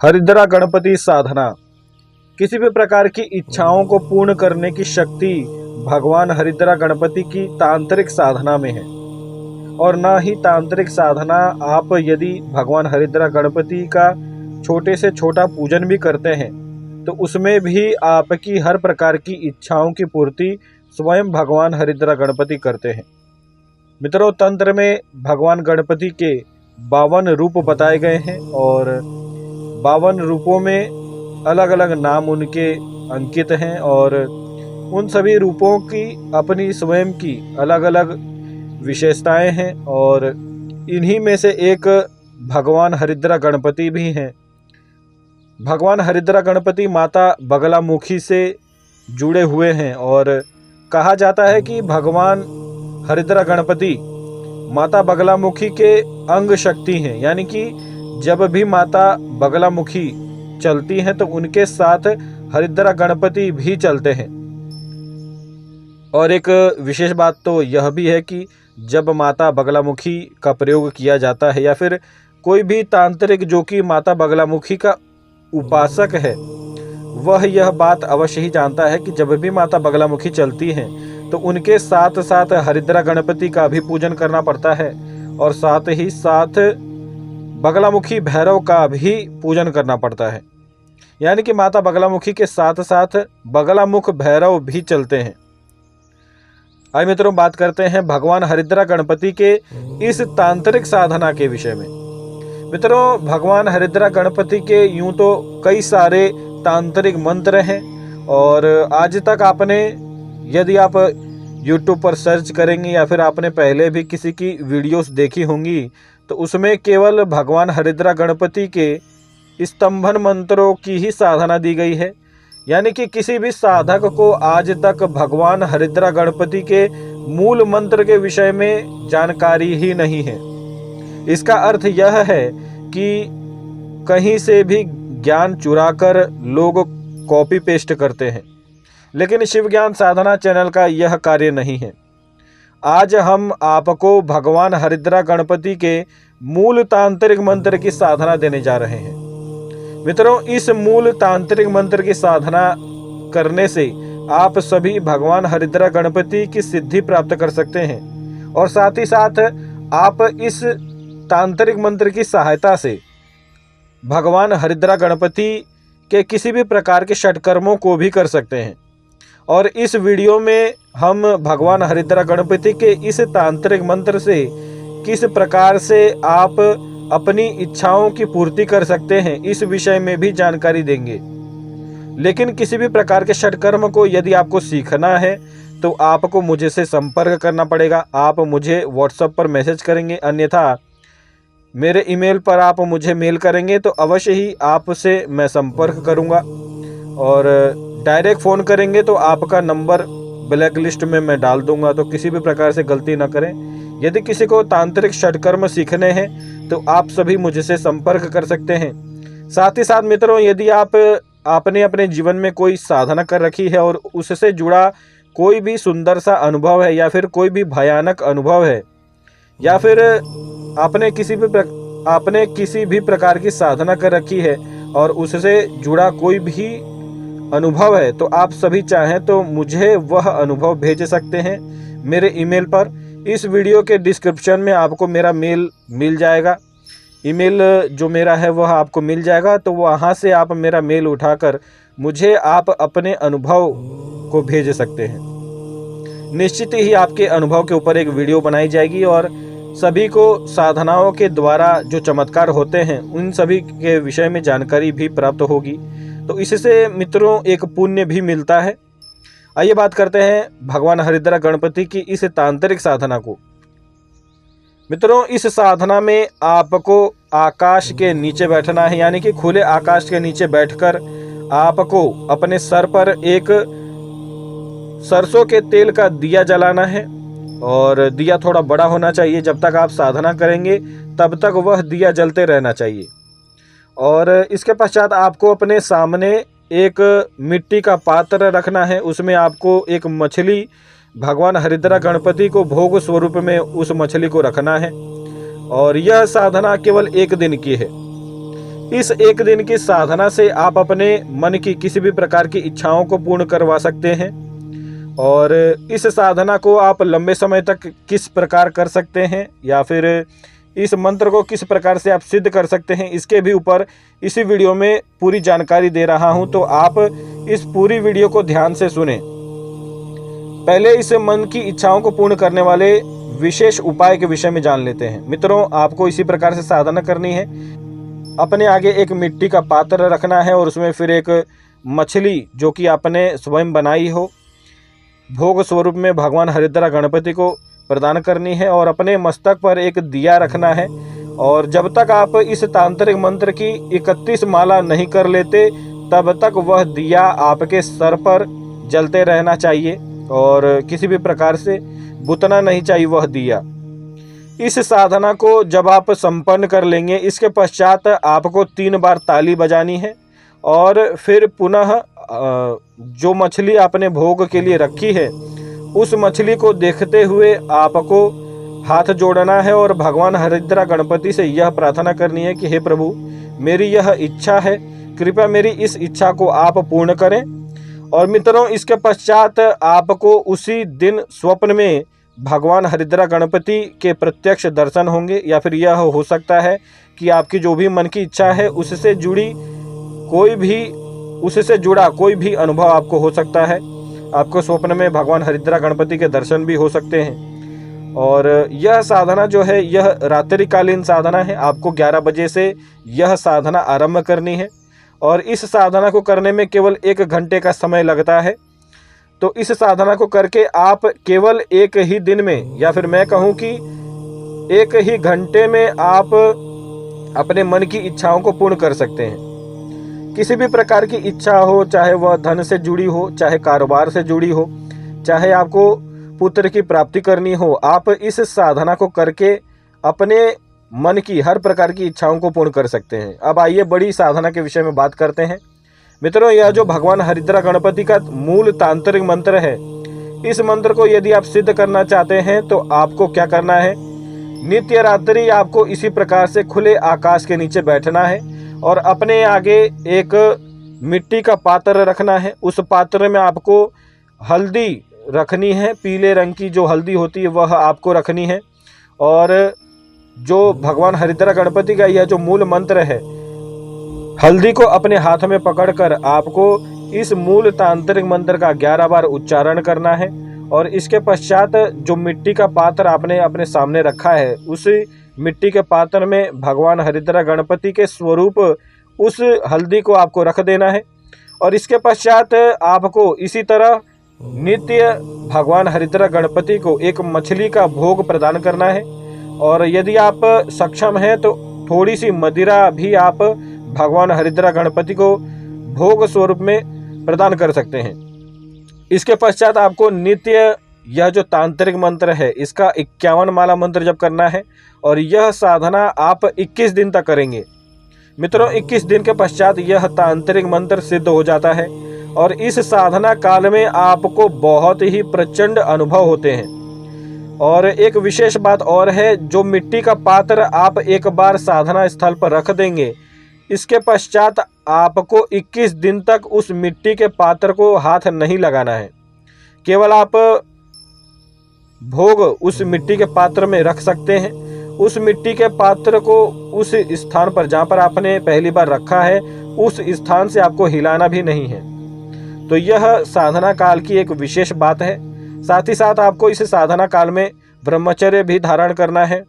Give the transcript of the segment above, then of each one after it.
हरिद्रा गणपति साधना। किसी भी प्रकार की इच्छाओं को पूर्ण करने की शक्ति भगवान हरिद्रा गणपति की तांत्रिक साधना में है। और न ही तांत्रिक साधना, आप यदि भगवान हरिद्रा गणपति का छोटे से छोटा पूजन भी करते हैं तो उसमें भी आपकी हर प्रकार की इच्छाओं की पूर्ति स्वयं भगवान हरिद्रा गणपति करते हैं। मित्रों, तंत्र में भगवान गणपति के 52 रूप बताए गए हैं और 52 रूपों में अलग अलग नाम उनके अंकित हैं और उन सभी रूपों की अपनी स्वयं की अलग अलग विशेषताएं हैं और इन्हीं में से एक भगवान हरिद्रा गणपति भी हैं। भगवान हरिद्रा गणपति माता बगलामुखी से जुड़े हुए हैं और कहा जाता है कि भगवान हरिद्रा गणपति माता बगलामुखी के अंग शक्ति हैं, यानी कि जब भी माता बगलामुखी चलती हैं तो उनके साथ हरिद्रा गणपति भी चलते हैं। और एक विशेष बात तो यह भी है कि जब माता बगलामुखी का प्रयोग किया जाता है या फिर कोई भी तांत्रिक जो कि माता बगलामुखी का उपासक है, वह यह बात अवश्य ही जानता है कि जब भी माता बगलामुखी चलती हैं तो उनके साथ साथ हरिद्रा गणपति का भी पूजन करना पड़ता है और साथ ही साथ बगलामुखी भैरव का भी पूजन करना पड़ता है। यानी कि माता बगलामुखी के साथ साथ बगलामुख भैरव भी चलते हैं। आइए मित्रों, बात करते हैं भगवान हरिद्रा गणपति के इस तांत्रिक साधना के विषय में। मित्रों, भगवान हरिद्रा गणपति के यूं तो कई सारे तांत्रिक मंत्र हैं और आज तक आपने, यदि आप YouTube पर सर्च करेंगे या फिर आपने पहले भी किसी की वीडियोस देखी होंगी तो उसमें केवल भगवान हरिद्रा गणपति के स्तंभन मंत्रों की ही साधना दी गई है। यानी कि किसी भी साधक को आज तक भगवान हरिद्रा गणपति के मूल मंत्र के विषय में जानकारी ही नहीं है। इसका अर्थ यह है कि कहीं से भी ज्ञान चुराकर लोग कॉपी पेस्ट करते हैं, लेकिन शिव ज्ञान साधना चैनल का यह कार्य नहीं है। आज हम आपको भगवान हरिद्रा गणपति के मूल तांत्रिक मंत्र की साधना देने जा रहे हैं। मित्रों, इस मूल तांत्रिक मंत्र की साधना करने से आप सभी भगवान हरिद्रा गणपति की सिद्धि प्राप्त कर सकते हैं और साथ ही साथ आप इस तांत्रिक मंत्र की सहायता से भगवान हरिद्रा गणपति के किसी भी प्रकार के षटकर्मों को भी कर सकते हैं। और इस वीडियो में हम भगवान हरिद्रा गणपति के इस तांत्रिक मंत्र से किस प्रकार से आप अपनी इच्छाओं की पूर्ति कर सकते हैं, इस विषय में भी जानकारी देंगे। लेकिन किसी भी प्रकार के षटकर्म को यदि आपको सीखना है तो आपको मुझे से संपर्क करना पड़ेगा। आप मुझे व्हाट्सएप पर मैसेज करेंगे, अन्यथा मेरे ईमेल पर आप मुझे मेल करेंगे तो अवश्य ही आपसे मैं संपर्क करूंगा। और डायरेक्ट फ़ोन करेंगे तो आपका नंबर ब्लैक लिस्ट में मैं डाल दूंगा, तो किसी भी प्रकार से गलती ना करें। यदि किसी को तांत्रिक षटकर्म सीखने हैं तो आप सभी मुझसे संपर्क कर सकते हैं। साथ ही साथ मित्रों, यदि आपने अपने जीवन में कोई साधना कर रखी है और उससे जुड़ा कोई भी सुंदर सा अनुभव है या फिर कोई भी भयानक अनुभव है या फिर आपने किसी भी प्रकार की साधना कर रखी है और उससे जुड़ा कोई भी अनुभव है, तो आप सभी चाहें तो मुझे वह अनुभव भेज सकते हैं मेरे ईमेल पर। इस वीडियो के डिस्क्रिप्शन में आपको मेरा मेल मिल जाएगा। ईमेल जो मेरा है वह आपको मिल जाएगा, तो वहाँ से आप मेरा मेल उठाकर मुझे आप अपने अनुभव को भेज सकते हैं। निश्चित ही आपके अनुभव के ऊपर एक वीडियो बनाई जाएगी और सभी को साधनाओं के द्वारा जो चमत्कार होते हैं उन सभी के विषय में जानकारी भी प्राप्त होगी। तो इससे मित्रों एक पुण्य भी मिलता है। आइए बात करते हैं भगवान हरिद्रा गणपति की इस तांत्रिक साधना को। मित्रों, इस साधना में आपको आकाश के नीचे बैठना है, यानी कि खुले आकाश के नीचे बैठकर आपको अपने सर पर एक सरसों के तेल का दिया जलाना है और दिया थोड़ा बड़ा होना चाहिए। जब तक आप साधना करेंगे तब तक वह दिया जलते रहना चाहिए। और इसके पश्चात आपको अपने सामने एक मिट्टी का पात्र रखना है, उसमें आपको एक मछली भगवान हरिद्रा गणपति को भोग स्वरूप में उस मछली को रखना है। और यह साधना केवल एक दिन की है। इस एक दिन की साधना से आप अपने मन की किसी भी प्रकार की इच्छाओं को पूर्ण करवा सकते हैं। और इस साधना को आप लंबे समय तक किस प्रकार कर सकते हैं या फिर इस मंत्र को किस प्रकार से आप सिद्ध कर सकते हैं, इसके भी ऊपर इसी वीडियो में पूरी जानकारी दे रहा हूं। तो आप इस पूरी वीडियो को ध्यान से सुनें। पहले इस मन की इच्छाओं को पूर्ण करने वाले विशेष उपाय के विषय में जान लेते हैं। मित्रों, आपको इसी प्रकार से साधना करनी है। अपने आगे एक मिट्टी का पात्र रखना है और उसमें फिर एक मछली जो कि आपने स्वयं बनाई हो, भोग स्वरूप में भगवान हरिद्रा गणपति को प्रदान करनी है। और अपने मस्तक पर एक दिया रखना है। और जब तक आप इस तांत्रिक मंत्र की 31 माला नहीं कर लेते, तब तक वह दिया आपके सर पर जलते रहना चाहिए और किसी भी प्रकार से बुतना नहीं चाहिए वह दिया। इस साधना को जब आप संपन्न कर लेंगे, इसके पश्चात आपको 3 बार ताली बजानी है और फिर पुनः जो मछली आपने भोग के लिए रखी है, उस मछली को देखते हुए आपको हाथ जोड़ना है और भगवान हरिद्रा गणपति से यह प्रार्थना करनी है कि हे प्रभु, मेरी यह इच्छा है, कृपया मेरी इस इच्छा को आप पूर्ण करें। और मित्रों, इसके पश्चात आपको उसी दिन स्वप्न में भगवान हरिद्रा गणपति के प्रत्यक्ष दर्शन होंगे, या फिर यह हो सकता है कि आपकी जो भी मन की इच्छा है उससे जुड़ा कोई भी अनुभव आपको हो सकता है। आपको स्वप्न में भगवान हरिद्रा गणपति के दर्शन भी हो सकते हैं। और यह साधना जो है, यह रात्रिकालीन साधना है। आपको 11 बजे से यह साधना आरंभ करनी है और इस साधना को करने में केवल 1 घंटे का समय लगता है। तो इस साधना को करके आप केवल एक ही दिन में, या फिर मैं कहूँ कि एक ही घंटे में आप अपने मन की इच्छाओं को पूर्ण कर सकते हैं। किसी भी प्रकार की इच्छा हो, चाहे वह धन से जुड़ी हो, चाहे कारोबार से जुड़ी हो, चाहे आपको पुत्र की प्राप्ति करनी हो, आप इस साधना को करके अपने मन की हर प्रकार की इच्छाओं को पूर्ण कर सकते हैं। अब आइए बड़ी साधना के विषय में बात करते हैं। मित्रों, यह जो भगवान हरिद्रा गणपति का मूल तांत्रिक मंत्र है, इस मंत्र को यदि आप सिद्ध करना चाहते हैं तो आपको क्या करना है, नित्य रात्रि आपको इसी प्रकार से खुले आकाश के नीचे बैठना है और अपने आगे एक मिट्टी का पात्र रखना है। उस पात्र में आपको हल्दी रखनी है, पीले रंग की जो हल्दी होती है वह आपको रखनी है। और जो भगवान हरिद्रा गणपति का यह जो मूल मंत्र है, हल्दी को अपने हाथ में पकड़कर आपको इस मूल तांत्रिक मंत्र का 11 बार उच्चारण करना है। और इसके पश्चात जो मिट्टी का पात्र आपने अपने सामने रखा है, उस मिट्टी के पात्र में भगवान हरिद्रा गणपति के स्वरूप उस हल्दी को आपको रख देना है। और इसके पश्चात आपको इसी तरह नित्य भगवान हरिद्रा गणपति को एक मछली का भोग प्रदान करना है। और यदि आप सक्षम हैं तो थोड़ी सी मदिरा भी आप भगवान हरिद्रा गणपति को भोग स्वरूप में प्रदान कर सकते हैं। इसके पश्चात आपको नित्य यह जो तांत्रिक मंत्र है, इसका 51 माला मंत्र जप करना है और यह साधना आप 21 दिन तक करेंगे। मित्रों, 21 दिन के पश्चात यह तांत्रिक मंत्र सिद्ध हो जाता है और इस साधना काल में आपको बहुत ही प्रचंड अनुभव होते हैं। और एक विशेष बात और है, जो मिट्टी का पात्र आप एक बार साधना स्थल पर रख देंगे, इसके पश्चात आपको 21 दिन तक उस मिट्टी के पात्र को हाथ नहीं लगाना है। केवल आप भोग उस मिट्टी के पात्र में रख सकते हैं। उस मिट्टी के पात्र को उस स्थान पर जहाँ पर आपने पहली बार रखा है, उस स्थान से आपको हिलाना भी नहीं है। तो यह साधना काल की एक विशेष बात है। साथ ही साथ आपको इस साधना काल में ब्रह्मचर्य भी धारण करना है।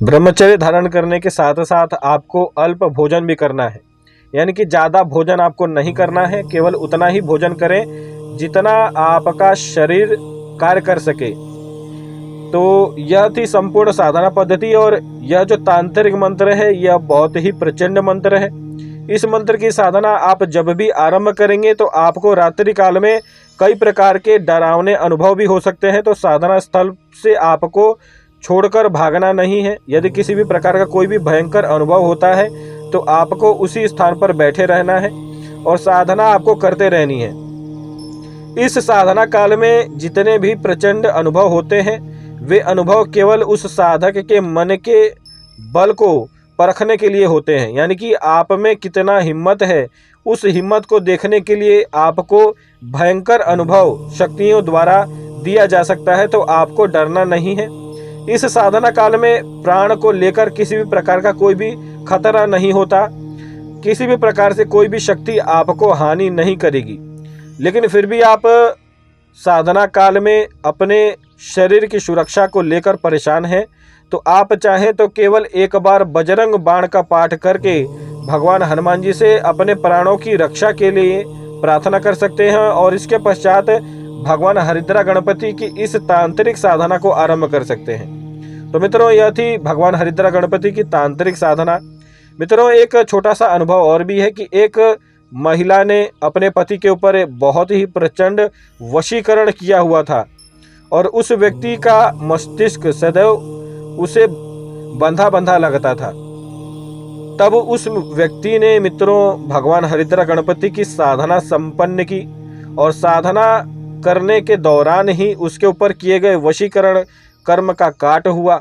ब्रह्मचर्य धारण करने के साथ साथ आपको अल्प भोजन भी करना है, यानी कि ज़्यादा भोजन आपको नहीं करना है। केवल उतना ही भोजन करें जितना आपका शरीर कार्य कर सके। तो यह थी संपूर्ण साधना पद्धति। और यह जो तांत्रिक मंत्र है, यह बहुत ही प्रचंड मंत्र है। इस मंत्र की साधना आप जब भी आरंभ करेंगे तो आपको रात्रि काल में कई प्रकार के डरावने अनुभव भी हो सकते हैं। तो साधना स्थल से आपको छोड़कर भागना नहीं है। यदि किसी भी प्रकार का कोई भी भयंकर अनुभव होता है तो आपको उसी स्थान पर बैठे रहना है और साधना आपको करते रहनी है। इस साधना काल में जितने भी प्रचंड अनुभव होते हैं, वे अनुभव केवल उस साधक के मन के बल को परखने के लिए होते हैं, यानी कि आप में कितना हिम्मत है, उस हिम्मत को देखने के लिए आपको भयंकर अनुभव शक्तियों द्वारा दिया जा सकता है। तो आपको डरना नहीं है। इस साधना काल में प्राण को लेकर किसी भी प्रकार का कोई भी खतरा नहीं होता, किसी भी प्रकार से कोई भी शक्ति आपको हानि नहीं करेगी। लेकिन फिर भी आप साधना काल में अपने शरीर की सुरक्षा को लेकर परेशान हैं, तो आप चाहें तो केवल एक बार बजरंग बाण का पाठ करके भगवान हनुमान जी से अपने प्राणों की रक्षा के लिए प्रार्थना कर सकते हैं और इसके पश्चात भगवान हरिद्रा गणपति की इस तांत्रिक साधना को आरंभ कर सकते हैं। तो मित्रों, यह थी भगवान हरिद्रा गणपति की तांत्रिक साधना। मित्रों, एक छोटा सा अनुभव और भी है कि एक महिला ने अपने पति के ऊपर बहुत ही प्रचंड वशीकरण किया हुआ था और उस व्यक्ति का मस्तिष्क सदैव उसे बंधा बंधा लगता था। तब उस व्यक्ति ने मित्रों भगवान हरिद्रा गणपति की साधना संपन्न की और साधना करने के दौरान ही उसके ऊपर किए गए वशीकरण कर्म का काट हुआ,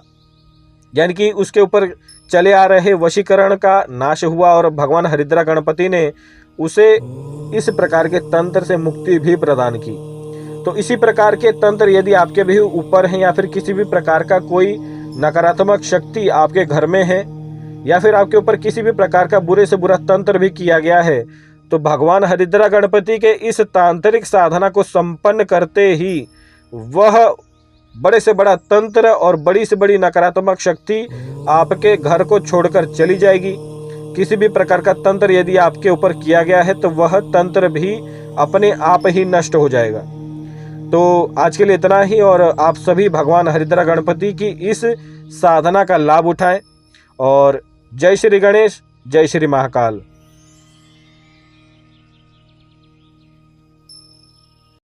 यानी कि उसके ऊपर चले आ रहे वशीकरण का नाश हुआ और भगवान हरिद्रा गणपति ने उसे इस प्रकार के तंत्र से मुक्ति भी प्रदान की। तो इसी प्रकार के तंत्र यदि आपके भी ऊपर हैं या फिर किसी भी प्रकार का कोई नकारात्मक शक्ति आपके घर में है या फिर आपके ऊपर किसी भी प्रकार का बुरे से बुरा तंत्र भी किया गया है, तो भगवान हरिद्रा गणपति के इस तांत्रिक साधना को संपन्न करते ही वह बड़े से बड़ा तंत्र और बड़ी से बड़ी नकारात्मक शक्ति आपके घर को छोड़कर चली जाएगी। किसी भी प्रकार का तंत्र यदि आपके ऊपर किया गया है तो वह तंत्र भी अपने आप ही नष्ट हो जाएगा। तो आज के लिए इतना ही और आप सभी भगवान हरिद्रा गणपति की इस साधना का लाभ उठाएं और जय श्री गणेश, जय श्री महाकाल।